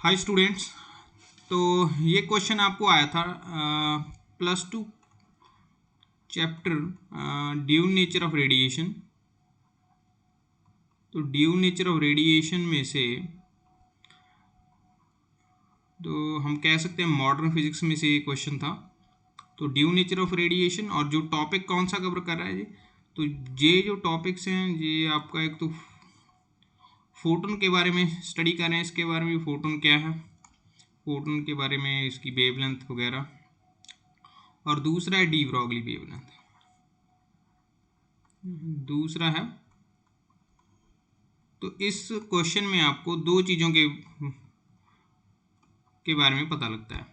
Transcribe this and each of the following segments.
Hi students, तो ये question आपको आया था +2 chapter due nature of radiation. तो ड्यू नेचर ऑफ रेडिएशन में से तो हम कह सकते हैं मॉडर्न फिजिक्स में से ये क्वेश्चन था। तो ड्यू नेचर ऑफ रेडिएशन और जो टॉपिक कौन सा कवर कर रहा है जी, तो ये जो टॉपिक्स हैं ये आपका एक तो फोटोन के बारे में स्टडी कर रहे हैं, इसके बारे में फोटोन क्या है, फोटोन के बारे में इसकी वेवलेंथ वगैरह, और दूसरा है डी ब्रॉगली वेवलेंथ। दूसरा है, तो इस क्वेश्चन में आपको दो चीज़ों के बारे में पता लगता है।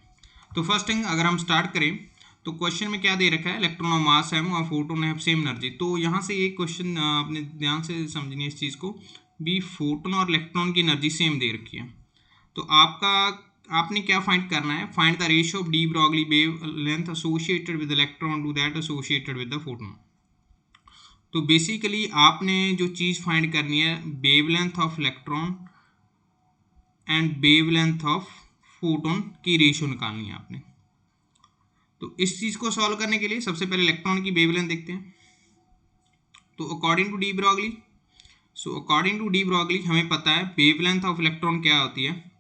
तो फर्स्ट थिंग अगर हम स्टार्ट करें तो क्वेश्चन में क्या दे रखा है, इलेक्ट्रॉन और मास है और फोटोन है सेम एनर्जी। तो यहाँ से एक क्वेश्चन अपने ध्यान से समझनी है इस चीज़ को भी, फोटोन और इलेक्ट्रॉन की एनर्जी सेम दे रखी है। तो आपने क्या फाइंड करना है, find the ratio of de Broglie wavelength associated with electron to that associated with the photon. तो बेसिकली आपने जो चीज़ फाइंड करनी है, wavelength of electron and wavelength of photon की रेशियो निकालनी है आपने। तो इस चीज़ को सॉल्व करने के लिए सबसे पहले इलेक्ट्रॉन की वेवलेंथ देखते हैं। तो according to de Broglie, according to de Broglie हमें पता है वेवलेंथ ऑफ इलेक्ट्रॉन क्या होती है,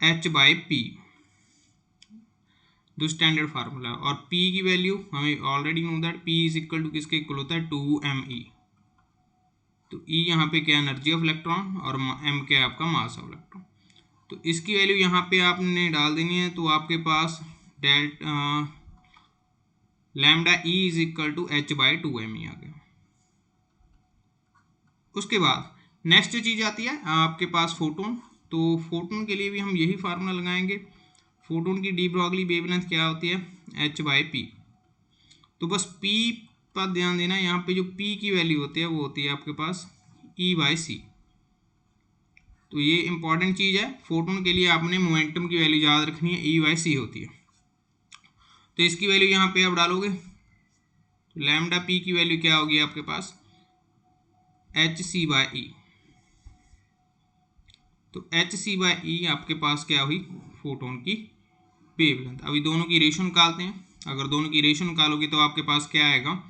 h/p, जो स्टैंडर्ड फार्मूला। और p की वैल्यू हमें already know that p is equal to किसके इक्वल होता है, 2me। तो e यहाँ पे क्या एनर्जी ऑफ इलेक्ट्रॉन और m क्या है आपका मास ऑफ इलेक्ट्रॉन। तो इसकी वैल्यू यहाँ पे आपने डाल देनी है। तो आपके पास lambda e is equal to h/2me आ गया। उसके बाद नेक्स्ट जो चीज़ आती है आपके पास फोटोन। तो फोटोन के लिए भी हम यही फार्मूला लगाएंगे। फोटोन की डी ब्रॉगली वेवलेंथ क्या होती है, h/p। तो बस p पर ध्यान देना, यहाँ पे जो p की वैल्यू होती है वो होती है आपके पास E/c। तो ये इंपॉर्टेंट चीज़ है, फोटोन के लिए आपने मोमेंटम की वैल्यू याद रखनी है, E/c होती है। तो इसकी वैल्यू यहाँ पे आप डालोगे तो लैम्डा p की वैल्यू क्या होगी आपके पास, hc/e। तो hc/e आपके पास क्या हुई, फोटोन की वेवलेंथ। अभी दोनों की रेशियो निकालते हैं। अगर दोनों की रेशियो निकालोगे तो आपके पास क्या आएगा,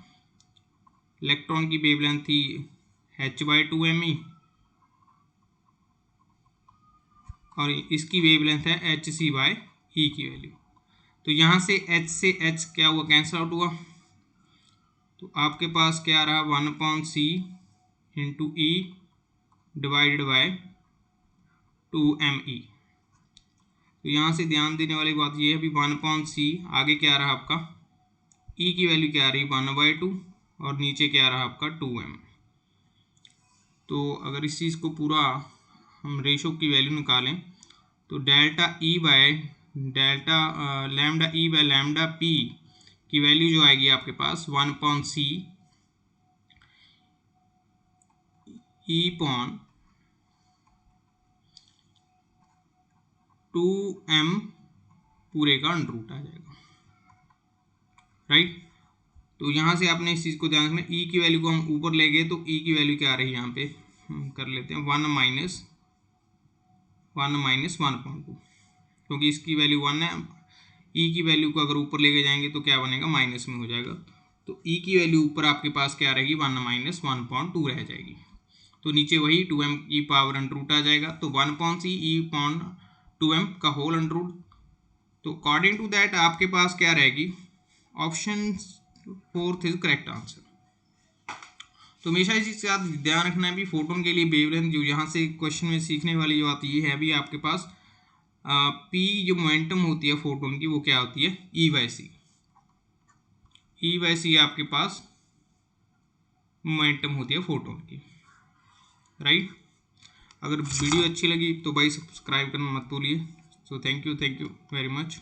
इलेक्ट्रॉन की वेवलेंथ थी h/2me और इसकी वेवलेंथ है hc/e की वैल्यू। तो यहाँ से h से h क्या हुआ, कैंसिल आउट हुआ। तो आपके पास क्या रहा, 1/c into e divided by 2me। तो यहाँ से ध्यान देने वाली बात ये है, अभी 1/c आगे क्या रहा आपका, e की वैल्यू क्या आ रही, 1/2 और नीचे क्या रहा आपका 2m। तो अगर इस चीज़ को पूरा हम रेशो की वैल्यू निकालें तो lambda e by lambda p की वैल्यू जो आएगी आपके पास 1/c e/2m पूरे का अंडर आ जाएगा, राइट। तो यहाँ से आपने इस चीज़ को ध्यान रखना, e की वैल्यू को हम ऊपर ले गए तो e की वैल्यू क्या आ रही है, यहाँ पे हम कर लेते हैं 1 माइनस 1/2, क्योंकि इसकी वैल्यू 1 है। e की वैल्यू को अगर ऊपर लेके जाएंगे तो क्या बनेगा, माइनस में हो जाएगा। तो e की वैल्यू ऊपर आपके पास क्या रहेगी, 1 माइनस 1/2 रह जाएगी। तो नीचे वही 2m की पावर अंडर आ जाएगा। तो 1/c e/2m का होल अंडर। तो अकॉर्डिंग टू दैट आपके पास क्या रहेगी, ऑप्शन 4 इज करेक्ट आंसर। तो हमेशा इस चीज़ का ध्यान रखना है भी, फोटोन के लिए वेवलेंथ जो यहाँ से क्वेश्चन में सीखने वाली जो आती है भी आपके पास p जो मोमेंटम होती है फोटोन की वो क्या होती है, E/c। E/c आपके पास मोमेंटम होती है फोटोन की, राइट। अगर वीडियो अच्छी लगी तो भाई सब्सक्राइब करना मत भूलिए। So thank you very much.